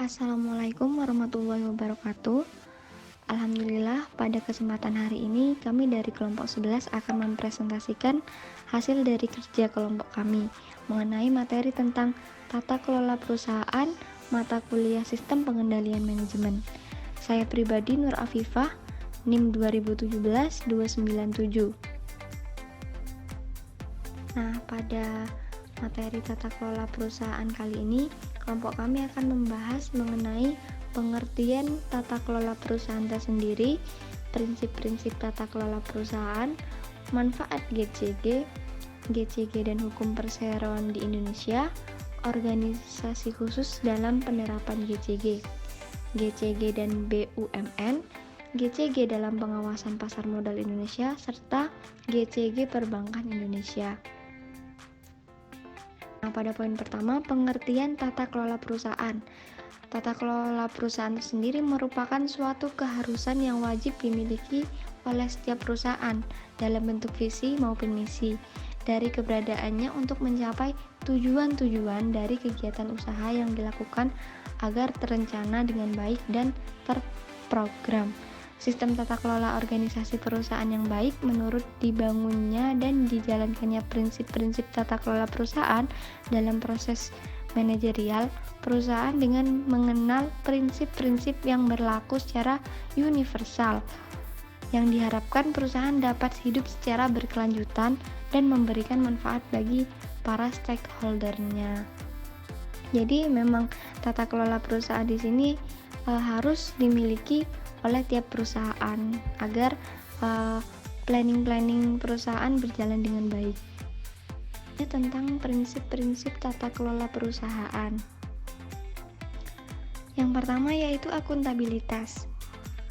Assalamualaikum warahmatullahi wabarakatuh. Alhamdulillah, pada kesempatan hari ini kami dari kelompok 11 akan mempresentasikan hasil dari kerja kelompok kami mengenai materi tentang tata kelola perusahaan, mata kuliah sistem pengendalian manajemen. Saya pribadi Nur Afifah, NIM 2017-297. Nah, pada materi tata kelola perusahaan kali ini, kelompok kami akan membahas mengenai pengertian tata kelola perusahaan tersendiri, prinsip-prinsip tata kelola perusahaan, manfaat GCG dan hukum perseroan di Indonesia, organisasi khusus dalam penerapan GCG dan BUMN, GCG dalam pengawasan pasar modal Indonesia, serta GCG perbankan Indonesia. Nah, pada poin pertama, pengertian tata kelola perusahaan. Tata kelola perusahaan sendiri merupakan suatu keharusan yang wajib dimiliki oleh setiap perusahaan dalam bentuk visi maupun misi, dari keberadaannya untuk mencapai tujuan-tujuan dari kegiatan usaha yang dilakukan agar terencana dengan baik dan terprogram. Sistem tata kelola organisasi perusahaan yang baik menurut dibangunnya dan dijalankannya prinsip-prinsip tata kelola perusahaan dalam proses manajerial perusahaan dengan mengenal prinsip-prinsip yang berlaku secara universal yang diharapkan perusahaan dapat hidup secara berkelanjutan dan memberikan manfaat bagi para stakeholder-nya. Jadi memang tata kelola perusahaan di sini harus dimiliki oleh tiap perusahaan agar planning perusahaan berjalan dengan baik. Ini tentang prinsip-prinsip tata kelola perusahaan. Yang pertama yaitu akuntabilitas,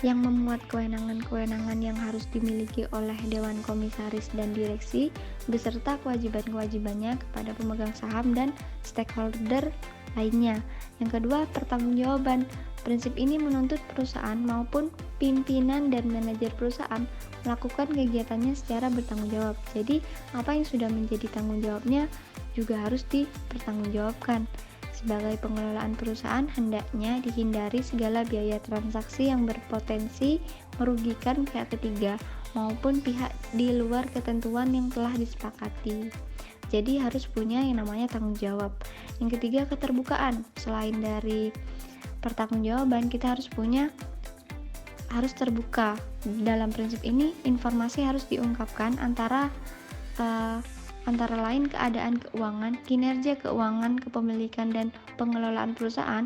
yang memuat kewenangan-kewenangan yang harus dimiliki oleh Dewan Komisaris dan Direksi beserta kewajiban-kewajibannya kepada pemegang saham dan stakeholder lainnya. Yang kedua, pertanggungjawaban. Prinsip ini menuntut perusahaan maupun pimpinan dan manajer perusahaan melakukan kegiatannya secara bertanggung jawab. Jadi, apa yang sudah menjadi tanggung jawabnya juga harus dipertanggungjawabkan. Sebagai pengelolaan perusahaan, hendaknya dihindari segala biaya transaksi yang berpotensi merugikan pihak ketiga maupun pihak di luar ketentuan yang telah disepakati. Jadi harus punya yang namanya tanggung jawab. Yang ketiga, keterbukaan. Selain dari pertanggungjawaban, kita harus terbuka. Dalam prinsip ini, informasi harus diungkapkan antara lain keadaan keuangan, kinerja keuangan, kepemilikan dan pengelolaan perusahaan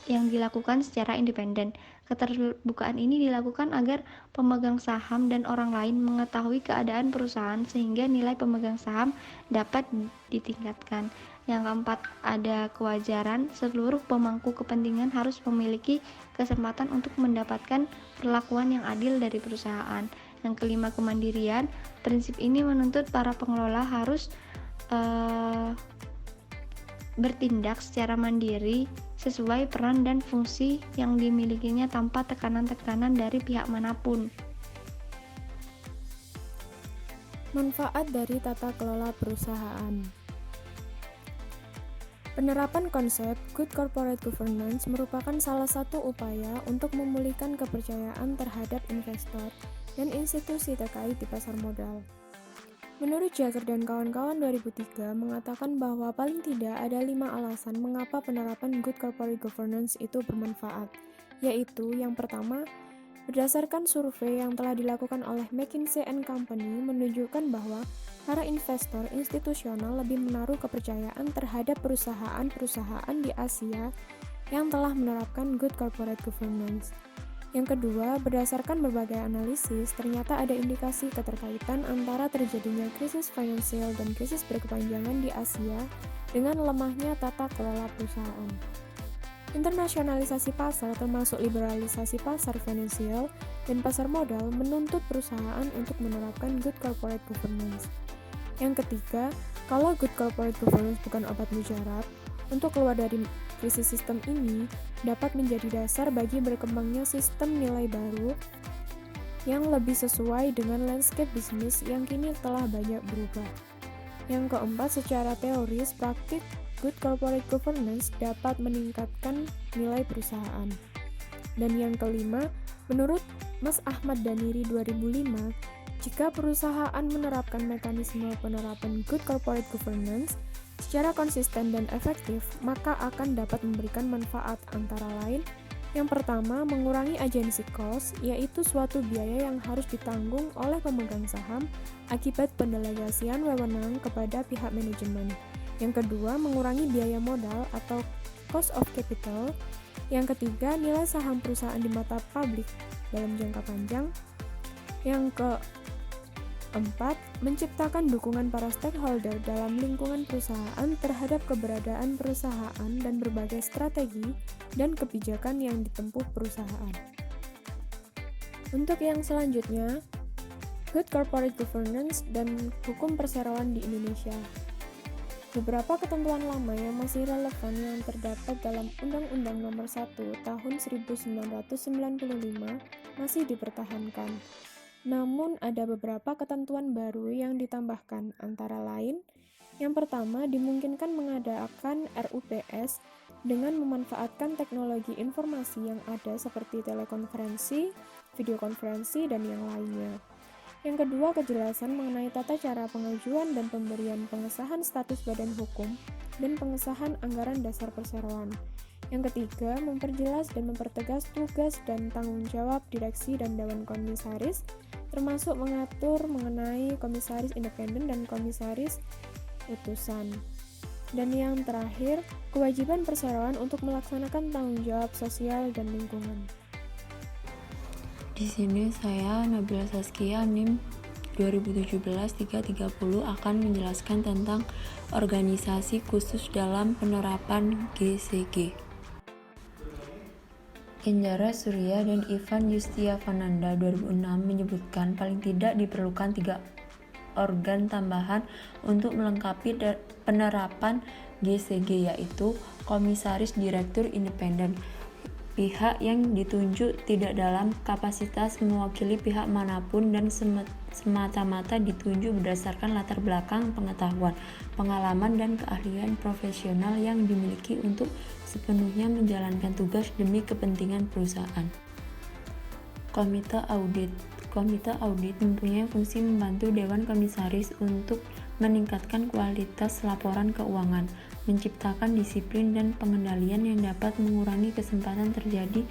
yang dilakukan secara independen. Keterbukaan ini dilakukan agar pemegang saham dan orang lain mengetahui keadaan perusahaan sehingga nilai pemegang saham dapat ditingkatkan. Yang keempat, ada kewajaran. Seluruh pemangku kepentingan harus memiliki kesempatan untuk mendapatkan perlakuan yang adil dari perusahaan. Yang kelima, kemandirian. Prinsip ini menuntut para pengelola harus bertindak secara mandiri sesuai peran dan fungsi yang dimilikinya tanpa tekanan-tekanan dari pihak manapun. Manfaat dari tata kelola perusahaan. Penerapan konsep Good Corporate Governance merupakan salah satu upaya untuk memulihkan kepercayaan terhadap investor dan institusi terkait di pasar modal. Menurut Jagger dan kawan-kawan 2003 mengatakan bahwa paling tidak ada 5 alasan mengapa penerapan Good Corporate Governance itu bermanfaat, yaitu yang pertama, berdasarkan survei yang telah dilakukan oleh McKinsey & Company menunjukkan bahwa para investor institusional lebih menaruh kepercayaan terhadap perusahaan-perusahaan di Asia yang telah menerapkan Good Corporate Governance. Yang kedua, berdasarkan berbagai analisis, ternyata ada indikasi keterkaitan antara terjadinya krisis finansial dan krisis berkepanjangan di Asia dengan lemahnya tata kelola perusahaan. Internasionalisasi pasar termasuk liberalisasi pasar finansial dan pasar modal menuntut perusahaan untuk menerapkan Good Corporate Governance. Yang ketiga, kalau Good Corporate Governance bukan obat mujarab, untuk keluar dari krisis sistem ini dapat menjadi dasar bagi berkembangnya sistem nilai baru yang lebih sesuai dengan landscape bisnis yang kini telah banyak berubah. Yang keempat, secara teoris, praktik good corporate governance dapat meningkatkan nilai perusahaan. Dan yang kelima, menurut Mas Ahmad Daniri 2005, jika perusahaan menerapkan mekanisme penerapan good corporate governance secara konsisten dan efektif, maka akan dapat memberikan manfaat antara lain. Yang pertama, mengurangi agency cost, yaitu suatu biaya yang harus ditanggung oleh pemegang saham akibat pendelegasian wewenang kepada pihak manajemen. Yang kedua, mengurangi biaya modal atau cost of capital. Yang ketiga, nilai saham perusahaan di mata publik dalam jangka panjang. Yang keempat, menciptakan dukungan para stakeholder dalam lingkungan perusahaan terhadap keberadaan perusahaan dan berbagai strategi dan kebijakan yang ditempuh perusahaan. Untuk yang selanjutnya, good corporate governance dan hukum perseroan di Indonesia. Beberapa ketentuan lama yang masih relevan yang terdapat dalam Undang-Undang Nomor 1 Tahun 1995 masih dipertahankan. Namun ada beberapa ketentuan baru yang ditambahkan, antara lain, yang pertama dimungkinkan mengadakan RUPS dengan memanfaatkan teknologi informasi yang ada seperti telekonferensi, videokonferensi, dan yang lainnya. Yang kedua, kejelasan mengenai tata cara pengajuan dan pemberian pengesahan status badan hukum dan pengesahan anggaran dasar perseroan. Yang ketiga, memperjelas dan mempertegas tugas dan tanggung jawab direksi dan dewan komisaris, termasuk mengatur mengenai komisaris independen dan komisaris utusan. Dan yang terakhir, kewajiban perseroan untuk melaksanakan tanggung jawab sosial dan lingkungan. Di sini saya Nabila Saskia NIM 2017-330 akan menjelaskan tentang organisasi khusus dalam penerapan GCG. Indra Surya dan Ivan Yustiavananda 2006 menyebutkan paling tidak diperlukan 3 organ tambahan untuk melengkapi penerapan GCG, yaitu Komisaris Direktur Independen, pihak yang ditunjuk tidak dalam kapasitas mewakili pihak manapun dan semata-mata ditunjuk berdasarkan latar belakang pengetahuan, pengalaman, dan keahlian profesional yang dimiliki untuk sepenuhnya menjalankan tugas demi kepentingan perusahaan. Komite Audit mempunyai fungsi membantu Dewan Komisaris untuk meningkatkan kualitas laporan keuangan, menciptakan disiplin dan pengendalian yang dapat mengurangi kesempatan terjadi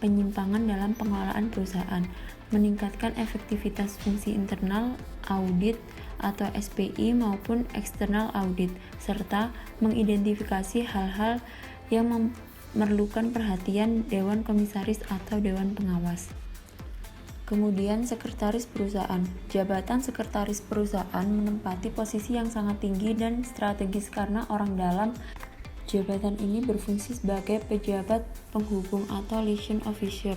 penyimpangan dalam pengelolaan perusahaan, meningkatkan efektivitas fungsi internal audit atau SPI maupun eksternal audit, serta mengidentifikasi hal-hal yang memerlukan perhatian Dewan Komisaris atau Dewan Pengawas. Kemudian sekretaris perusahaan. Jabatan sekretaris perusahaan menempati posisi yang sangat tinggi dan strategis karena orang dalam jabatan ini berfungsi sebagai pejabat penghubung atau liaison officer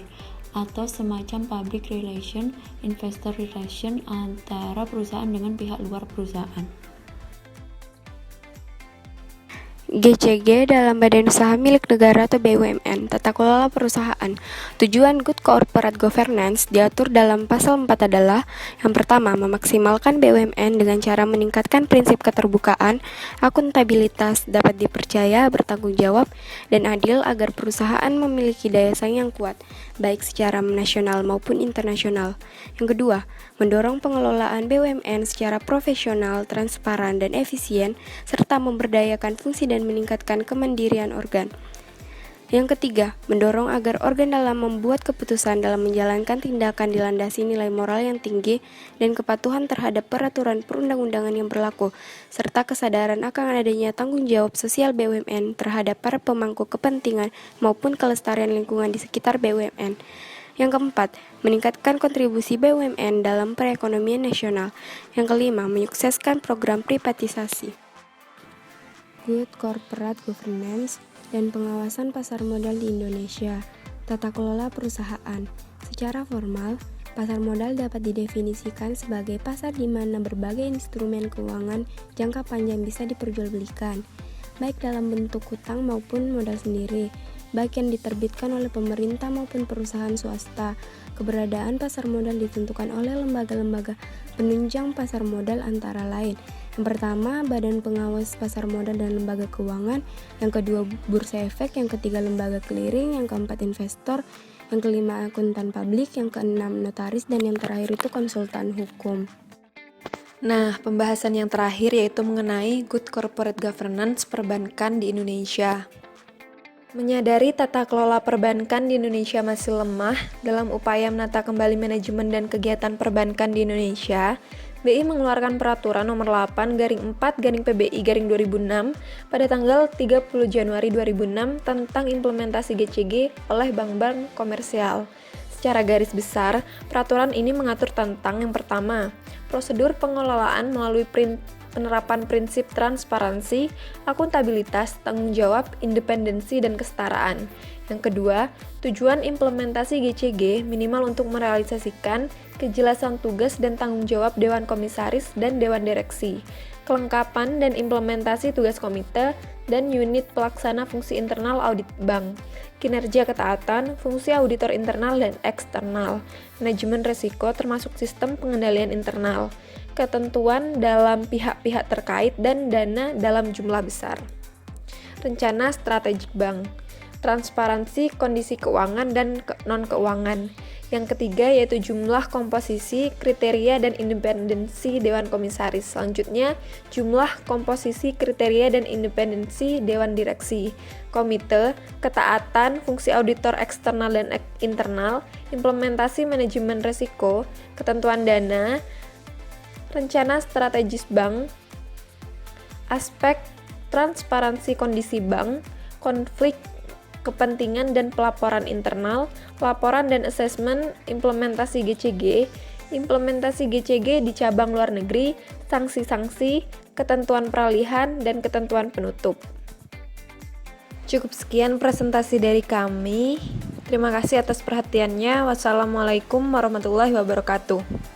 atau semacam public relation, investor relation antara perusahaan dengan pihak luar perusahaan. GCG dalam badan usaha milik negara atau BUMN, tata kelola perusahaan. Tujuan Good Corporate Governance diatur dalam pasal 4 adalah: yang pertama, memaksimalkan BUMN dengan cara meningkatkan prinsip keterbukaan, akuntabilitas, dapat dipercaya, bertanggung jawab, dan adil agar perusahaan memiliki daya saing yang kuat, baik secara nasional maupun internasional. Yang kedua, mendorong pengelolaan BUMN secara profesional, transparan, dan efisien, serta memberdayakan fungsi dan meningkatkan kemandirian organ. Yang ketiga, mendorong agar organ dalam membuat keputusan dalam menjalankan tindakan dilandasi nilai moral yang tinggi dan kepatuhan terhadap peraturan perundang-undangan yang berlaku, serta kesadaran akan adanya tanggung jawab sosial BUMN terhadap para pemangku kepentingan maupun kelestarian lingkungan di sekitar BUMN. Yang keempat, meningkatkan kontribusi BUMN dalam perekonomian nasional. Yang kelima, menyukseskan program privatisasi. Good Corporate Governance dan pengawasan pasar modal di Indonesia. Tata kelola perusahaan. Secara formal, pasar modal dapat didefinisikan sebagai pasar di mana berbagai instrumen keuangan jangka panjang bisa diperjualbelikan, baik dalam bentuk hutang maupun modal sendiri, baik yang diterbitkan oleh pemerintah maupun perusahaan swasta. Keberadaan pasar modal ditentukan oleh lembaga-lembaga penunjang pasar modal antara lain Yang pertama, Badan Pengawas Pasar Modal dan Lembaga Keuangan. Yang kedua, Bursa Efek. Yang ketiga, Lembaga Clearing. Yang keempat, investor. Yang kelima, akuntan publik. Yang keenam, notaris. Dan yang terakhir itu konsultan hukum. Nah, pembahasan yang terakhir yaitu mengenai Good Corporate Governance perbankan di Indonesia. Menyadari tata kelola perbankan di Indonesia masih lemah dalam upaya menata kembali manajemen dan kegiatan perbankan di Indonesia, BI mengeluarkan Peraturan Nomor 8/4/PBI/2006 pada tanggal 30 Januari 2006 tentang implementasi GCG oleh bank-bank komersial. Secara garis besar, peraturan ini mengatur tentang yang pertama, prosedur pengelolaan melalui penerapan prinsip transparansi, akuntabilitas, tanggung jawab, independensi, dan kesetaraan. Yang kedua, tujuan implementasi GCG minimal untuk merealisasikan kejelasan tugas dan tanggung jawab Dewan Komisaris dan Dewan Direksi, kelengkapan dan implementasi tugas komite dan unit pelaksana fungsi internal audit bank, kinerja ketaatan, fungsi auditor internal dan eksternal, manajemen risiko termasuk sistem pengendalian internal, ketentuan dalam pihak-pihak terkait dan dana dalam jumlah besar. Rencana strategik bank, transparansi kondisi keuangan dan non-keuangan. Yang ketiga yaitu jumlah, komposisi, kriteria, dan independensi Dewan Komisaris. Selanjutnya, jumlah, komposisi, kriteria, dan independensi Dewan Direksi, komite, ketaatan, fungsi auditor eksternal dan internal, implementasi manajemen risiko, ketentuan dana, rencana strategis bank, aspek transparansi kondisi bank, konflik kepentingan dan pelaporan internal, pelaporan dan asesmen implementasi GCG, implementasi GCG di cabang luar negeri, sanksi-sanksi, ketentuan peralihan, dan ketentuan penutup. Cukup sekian presentasi dari kami. Terima kasih atas perhatiannya. Wassalamualaikum warahmatullahi wabarakatuh.